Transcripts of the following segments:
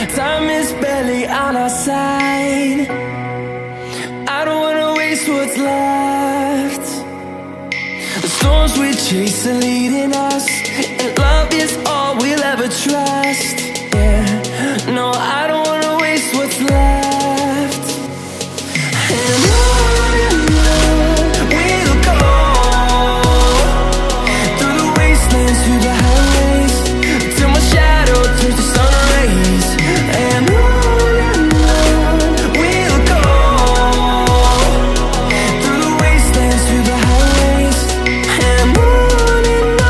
Time is barely on our side. I don't wanna waste what's left. The storms we chase are leading us, and love is all we'll ever trust. Yeah, no, I don't wanna waste what's left. And on we'll go, through the wastelands, through the highways, till my shadow turns to sun rays. And on we'll go, through the wastelands, through the highways. And on we'll go.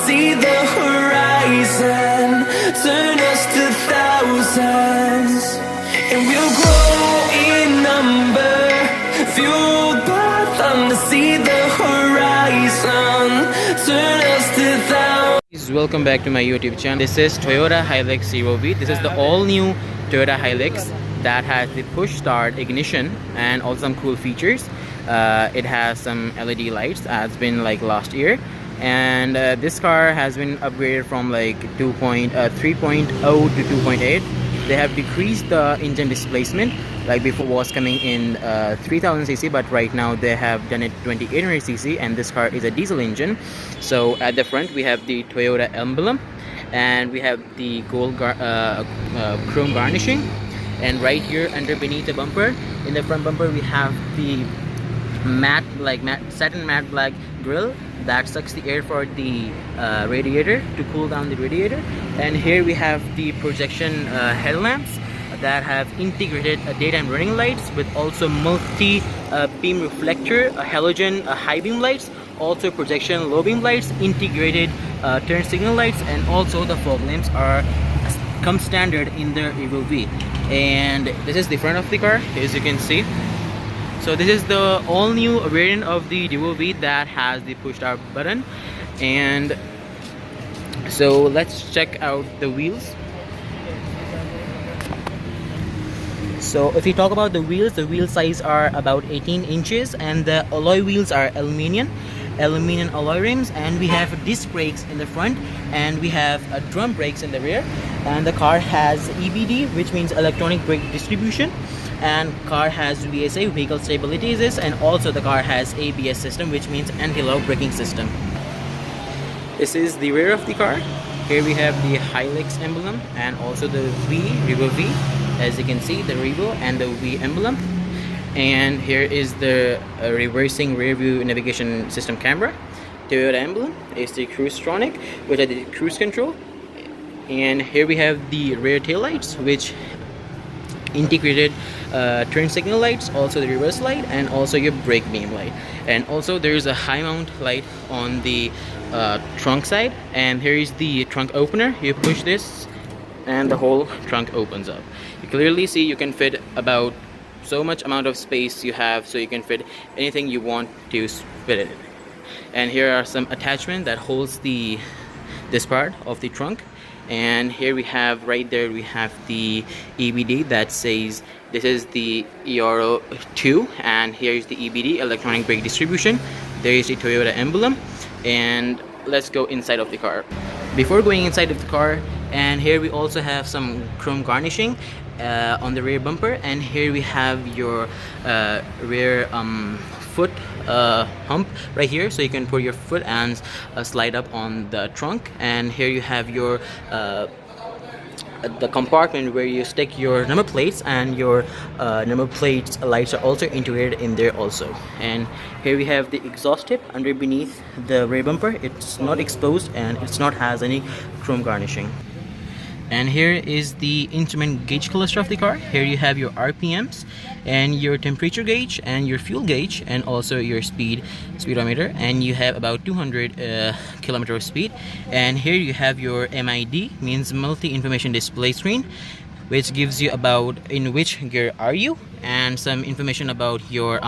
See the horizon, turn us to thousands, and we'll grow in number, fueled by thunder. See the horizon, turn us to thousands. Welcome back to my YouTube channel. This is Toyota Hilux Revo V. This is the all-new Toyota Hilux that has the push start ignition and also some cool features. It has some LED lights as been like last year. And this car has been upgraded from like 3.0 to 2.8. They have decreased the engine displacement. Like before was coming in 3000cc, but right now they have done it 2800cc, and this car is a diesel engine. So at the front we have the Toyota emblem, and we have the gold chrome garnishing, and right here under beneath the bumper, in the front bumper, we have the satin matte black grill that sucks the air for the radiator to cool down the radiator. And here we have the projection headlamps that have integrated daytime running lights with also multi beam reflector, halogen high beam lights, also projection low beam lights, integrated turn signal lights, and also the fog lamps come standard in the Revo V. And this is the front of the car, as you can see. So this is the all-new variant of the Revo V that has the push start button. And so let's check out the wheels. So if we talk about the wheel size are about 18 inches, and the alloy wheels are aluminum alloy rims, and we have disc brakes in the front, and we have drum brakes in the rear. And the car has EBD, which means electronic brake distribution, and car has VSA, vehicle stability assist, and also the car has ABS system, which means anti-lock braking system. This is the rear of the car. Here we have the Hilux emblem and also the Revo V. As you can see, the Revo and the V emblem. And here is the reversing rear view navigation system camera. Toyota emblem is the Cruisetronic, which is the cruise control. And here we have the rear tail lights, which integrated turn signal lights, also the reverse light, and also your brake beam light. And also there is a high mount light on the trunk side, and here is the trunk opener. You push this and the whole trunk opens up. You clearly see you can fit about so much amount of space you have, so you can fit anything you want to fit in it. And here are some attachment that holds the this part of the trunk. And here we have, right there we have the EBD that says this is the Euro 2, and here is the EBD, electronic brake distribution. There is the Toyota emblem, and let's go inside of the car. Before going inside of the car, and here we also have some chrome garnishing on the rear bumper, and here we have your rear foot hump right here, so you can put your foot and slide up on the trunk. And here you have your the compartment where you stick your number plates, and your number plates lights are also integrated in there also. And here we have the exhaust tip under beneath the rear bumper. It's not exposed and it's not has any chrome garnishing. And here is the instrument gauge cluster of the car. Here you have your RPMs and your temperature gauge and your fuel gauge, and also your speedometer, and you have about 200 kilometer of speed. And here you have your MID, means multi information display screen, which gives you about in which gear are you, and some information about your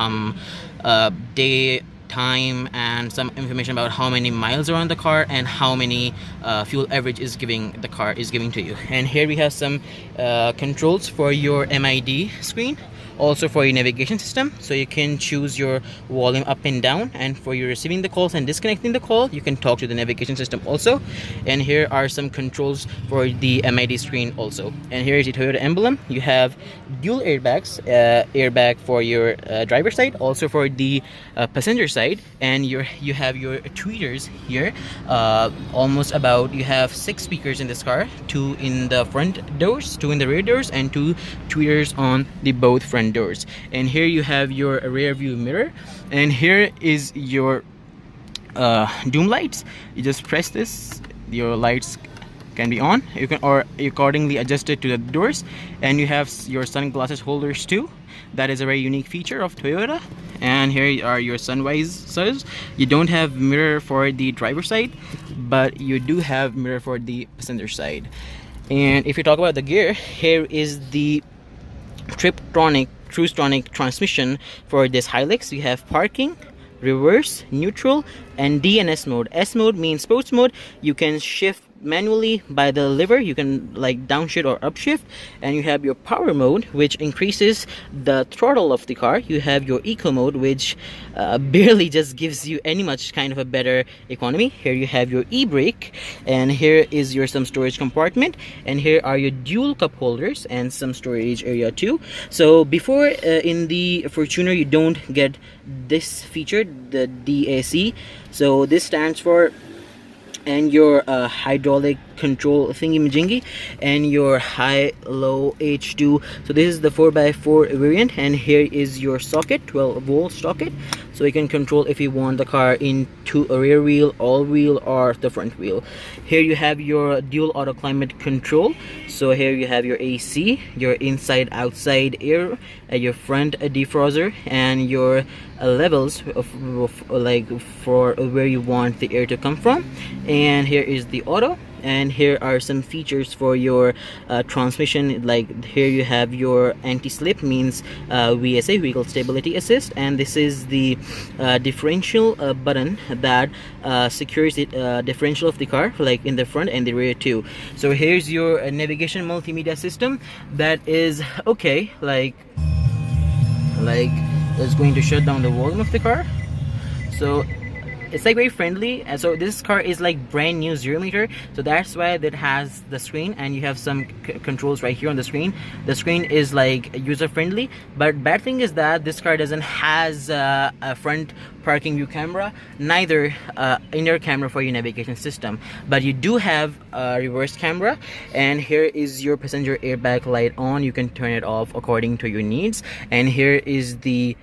day, time, and some information about how many miles are on the car and how many fuel average is the car is giving to you. And here we have some controls for your MID screen, also for your navigation system, so you can choose your volume up and down, and for your receiving the calls and disconnecting the call, you can talk to the navigation system also. And here are some controls for the MID screen also. And here is the Toyota emblem. You have dual airbags, airbag for your driver side, also for the passenger side. And you have your tweeters here, almost about, you have 6 speakers in this car, 2 in the front doors, 2 in the rear doors, and 2 tweeters on the both front doors. And here you have your rear view mirror, and here is your doom lights. You just press this, your lights can be on. You can or accordingly adjust it to the doors. And you have your sunglasses holders too. That is a very unique feature of Toyota. And here are your sunvisors. You don't have mirror for the driver side, but you do have mirror for the passenger side. And if you talk about the gear, here is the Cruisetronic transmission for this Hilux. We have parking, reverse, neutral, and DNS mode. S mode means sports mode. You can shift manually by the lever. You can like downshift or upshift. And you have your power mode, which increases the throttle of the car. You have your eco mode, which barely just gives you any much kind of a better economy. Here you have your e-brake, and here is your some storage compartment, and here are your dual cup holders and some storage area too. So before in the Fortuner you don't get this feature, the DAC. So this stands for, and your hydraulic control thingy majingy, and your high low H2. So this is the 4x4 variant, and here is your socket, 12-volt socket, so you can control if you want the car into a rear wheel, all wheel, or the front wheel. Here you have your dual auto climate control. So here you have your AC, your inside outside air, your front defroster, and your levels of like for where you want the air to come from. And here is the auto. And here are some features for your transmission. Like here you have your anti-slip, means VSA, vehicle stability assist, and this is the differential button that secures the differential of the car, like in the front and the rear too. So here's your navigation multimedia system that is okay, like it's going to shut down the volume of the car. So it's like very friendly. And so this car is like brand new 0 meter, so that's why it has the screen, and you have some controls right here on the screen. The screen is like user friendly, but bad thing is that this car doesn't has a front parking view camera, neither inner camera for your navigation system, but you do have a reverse camera. And here is your passenger airbag light on. You can turn it off according to your needs. And here is the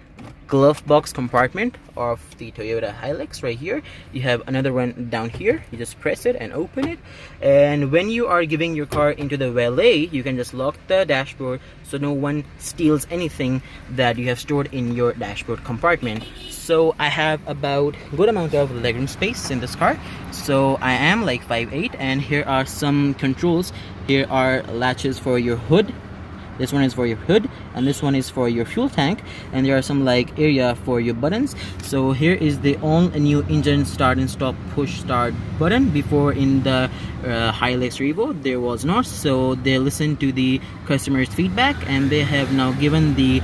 glove box compartment of the Toyota Hilux right here. You have another one down here. You just press it and open it, and when you are giving your car into the valet, you can just lock the dashboard so no one steals anything that you have stored in your dashboard compartment. So I have about good amount of legroom space in this car. So I am like 5'8", and here are some controls. Here are latches for your hood, this one is for your hood, and this one is for your fuel tank. And there are some like area for your buttons. So here is the all new engine start and stop push start button. Before in the Hilux Revo there was not, so they listened to the customers feedback and they have now given the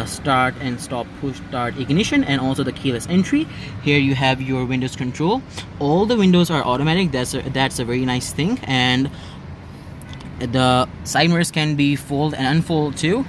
start and stop push start ignition and also the keyless entry. Here you have your windows control. All the windows are automatic. That's a very nice thing. And the side mirrors can be fold and unfold too.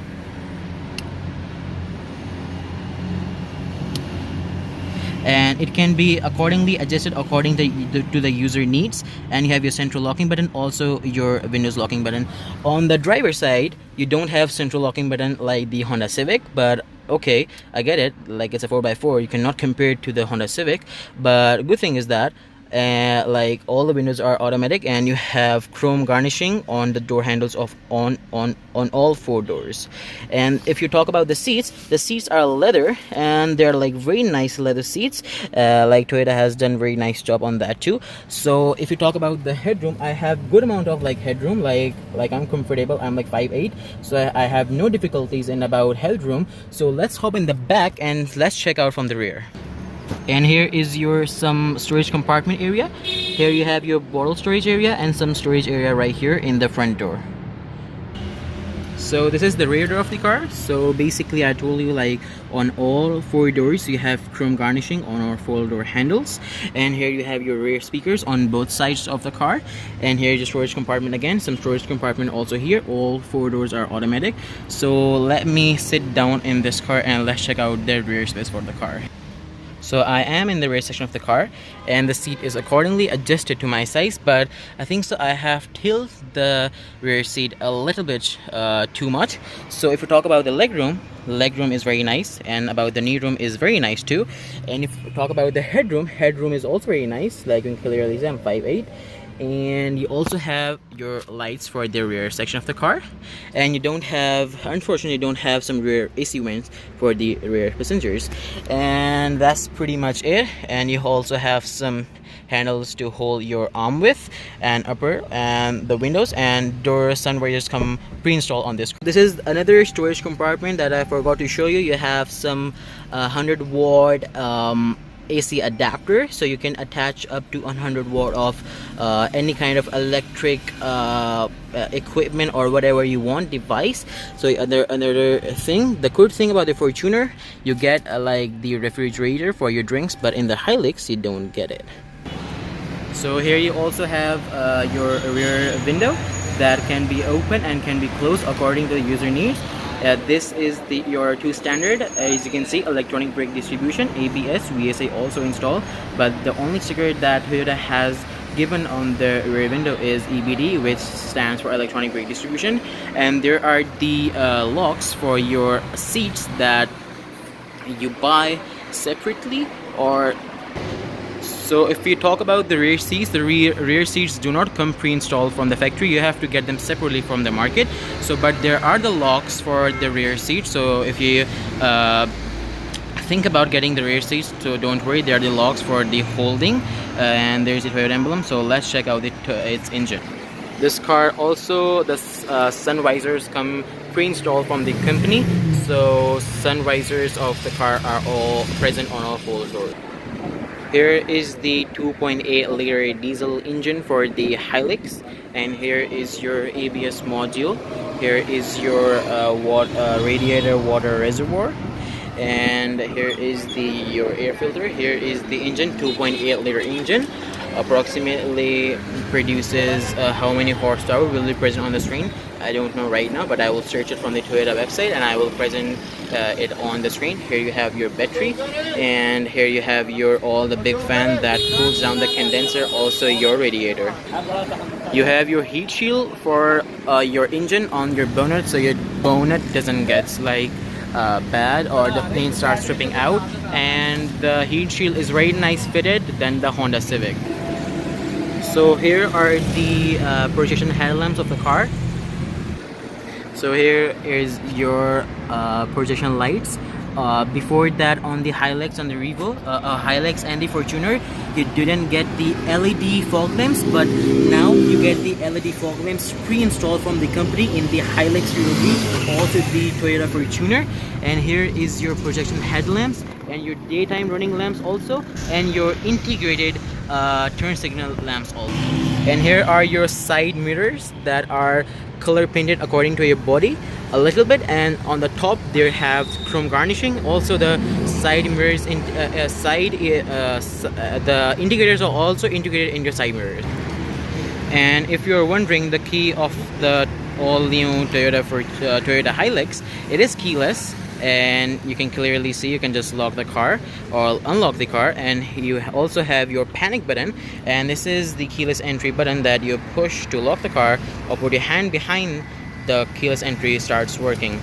And it can be accordingly adjusted according to the user needs. And you have your central locking button, also your windows locking button. On the driver side, you don't have central locking button like the Honda Civic, but okay, I get it, like it's a 4x4, you cannot compare it to the Honda Civic. But good thing is that like all the windows are automatic, and you have chrome garnishing on the door handles of on all 4 doors. And if you talk about the seats are leather, and they're like very nice leather seats. Like Toyota has done very nice job on that too. So if you talk about the headroom, I have good amount of like headroom, like I'm comfortable. I'm like 5'8", so I have no difficulties in about headroom. So let's hop in the back and let's check out from the rear. And here is your some storage compartment area. Here you have your bottle storage area and some storage area right here in the front door. So this is the rear door of the car. So basically I told you, like on all 4 doors you have chrome garnishing on our 4 door handles. And here you have your rear speakers on both sides of the car. And here is your storage compartment again, some storage compartment also here. All 4 doors are automatic. So let me sit down in this car and let's check out the rear space for the car. So I am in the rear section of the car, and the seat is accordingly adjusted to my size, but I think so I have tilted the rear seat a little bit too much. So if we talk about the legroom is very nice, and about the knee room is very nice too. And if we talk about the headroom is also very nice. Like you can clearly see I'm 5'8". And you also have your lights for the rear section of the car, and you don't have, unfortunately you don't have some rear AC vents for the rear passengers. And that's pretty much it. And you also have some handles to hold your arm with, and upper, and the windows and door sun visors come pre-installed on this. This is another storage compartment that I forgot to show you. You have some 100-watt AC adapter, so you can attach up to 100 watt of any kind of electric equipment or whatever you want device. So another thing, the good thing about the Fortuner, you get like the refrigerator for your drinks, but in the Hilux you don't get it. So here you also have your rear window that can be open and can be closed according to the user needs. This is your 2 standard. As you can see, electronic brake distribution, ABS, VSA also installed, but the only sticker that Toyota has given on the rear window is EBD, which stands for electronic brake distribution. And there are the locks for your seats that you buy separately. Or so if you talk about the rear seats, the rear seats do not come pre-installed from the factory. You have to get them separately from the market. So but there are the locks for the rear seats. So if you think about getting the rear seats, so don't worry, there are the locks for the holding, and there's the Toyota emblem. So let's check out its engine. This car also, the sun visors come pre-installed from the company. So sun visors of the car are all present on all 4 doors. Here is the 2.8 liter diesel engine for the Hilux, and here is your ABS module. Here is your radiator water reservoir, and here is your air filter. Here is the engine, 2.8 liter engine. Approximately produces how many horsepower will be present on the screen, I don't know right now, but I will search it from the Toyota website and I will present it on the screen. Here you have your battery, and here you have all the big fan that cools down the condenser, also your radiator. You have your heat shield for your engine on your bonnet, so your bonnet doesn't get like bad or the paint starts stripping out. And the heat shield is very nice fitted than the Honda Civic. So here are the projection headlamps of the car. So here is your projection lights Before that, on the Hilux and the Revo, Hilux and the Fortuner, you didn't get the LED fog lamps, but now you get the LED fog lamps pre-installed from the company in the Hilux Revo V, also the Toyota Fortuner. And here is your projection headlamps and your daytime running lamps also, and your integrated turn signal lamps also. And here are your side mirrors that are color painted according to your body a little bit, and on the top they have chrome garnishing. Also the side mirrors in the indicators are also integrated in your side mirrors. And if you're wondering the key of the all new Toyota Hilux, it is keyless, and you can clearly see you can just lock the car or unlock the car, and you also have your panic button, and this is the keyless entry button that you push to lock the car or put your hand behind the keyless entry starts working.